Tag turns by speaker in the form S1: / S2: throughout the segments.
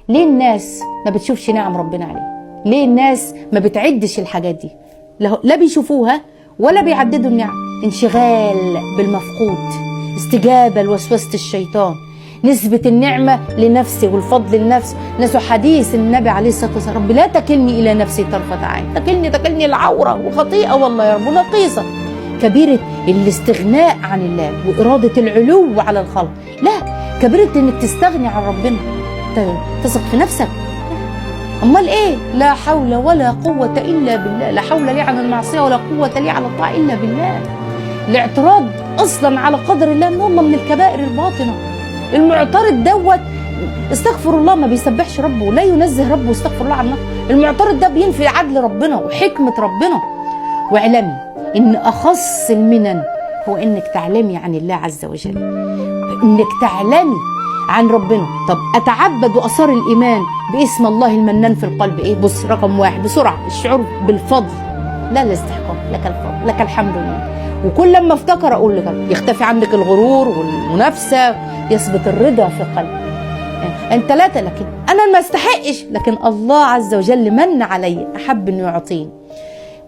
S1: ليه الناس ما بتشوفش نعم ربنا عليه؟ ليه الناس ما بتعدش الحاجات دي؟ لا بيشوفوها ولا بيعددوا النعم. انشغال بالمفقود، استجابة لوسوسة الشيطان، نسبة النعمة لنفسي والفضل لنفسي. نسوا حديث النبي عليه الصلاة والسلام: رب لا تكلني إلى نفسي طرفة عين. تكلني العورة وخطيئة والله يا رب ونقيصة. كبيرة الاستغناء عن الله وإرادة العلو على الخلق. لا، كبيرة إنك تستغني عن ربنا، تثق في نفسك. أمال إيه؟ لا حول ولا قوة إلا بالله. لا حول لي عن المعصية ولا قوة لي على الطاعة إلا بالله. الاعتراض أصلا على قدر الله والله من الكبائر الباطنة. المعترض دوت استغفر الله ما بيسبحش ربه، لا ينزه ربه، استغفر الله عن نفسه. المعترض ده بينفي عدل ربنا وحكمة ربنا. واعلمي إن أخص المنن هو إنك تعلمي عن الله عز وجل، إنك تعلمي عن ربنا. طب أتعبد وأثار الإيمان باسم الله المنان في القلب إيه؟ بص، رقم واحد بسرعة الشعور بالفضل، لا الاستحقاق، لك الفضل، لك الحمد لله. وكل لما افتكر أقول لك يختفي عندك الغرور والمنافسة، يثبت الرضا في قلبك. أنت لا، لكن أنا ما استحقش، لكن الله عز وجل من علي، أحب إنه يعطيني.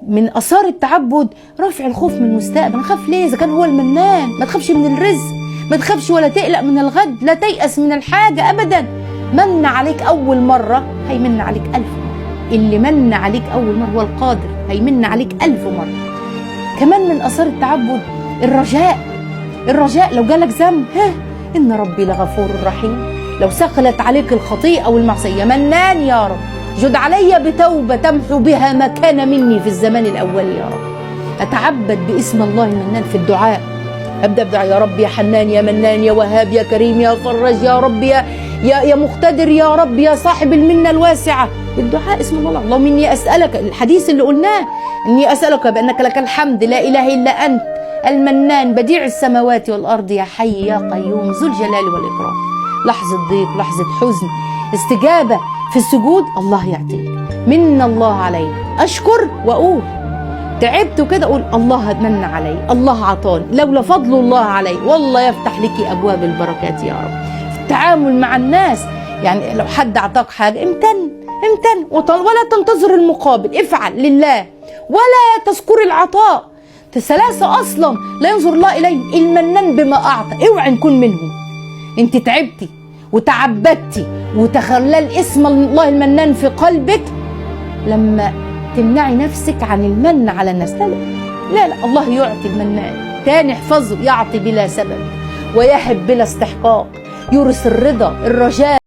S1: من آثار التعبد رفع الخوف من المستقبل. أخاف ليه إذا كان هو المنان؟ ما تخافش من الرزق، ما تخافش ولا تقلق من الغد، لا تيأس من الحاجة أبدا. من عليك أول مرة هيمن عليك 1000 مرة. اللي من عليك أول مرة هو القادر، هيمن عليك 1000 مرة. كمان من آثار التعبد الرجاء. لو جالك ذنب، إن ربي لغفور رحيم. لو ثقلت عليك الخطيئة أو المعصية، منان يا رب، جد علي بتوبة تمحو بها ما كان مني في الزمان الأول يا رب. أتعبد باسم الله المنان في الدعاء. أبدأ بدعاء: يا رب يا حنان يا منان يا وهاب يا كريم يا فرج يا رب يا مقتدر يا رب يا صاحب المنة الواسعة. الدعاء اسم الله. اللهم إني أسألك، الحديث اللي قلناه، إني أسألك بأنك لك الحمد لا إله إلا أنت المنان بديع السماوات والأرض يا حي يا قيوم ذو الجلال والإكرام. لحظة ضيق، لحظة حزن، استجابة في السجود، الله يعطيك. من الله علي أشكر وأقول تعبت وكده، أقول الله من علي، الله عطاني، لولا فضل الله علي والله يفتح لك أبواب البركات يا رب. في التعامل مع الناس، يعني لو حد أعطاك حاجة امتن ولا تنتظر المقابل، افعل لله ولا تذكر العطاء. ثلاثة أصلا لا ينظر الله إليه: المنان بما أعطى. اوعي نكون منهم. انت تعبتي وتعبدتي وتخلل اسم الله المنان في قلبك لما تمنعي نفسك عن المن على الناس. لا، الله يعطي المنان. تاني احفظه: يعطي بلا سبب ويهب بلا استحقاق، يورث الرضا الرجاء.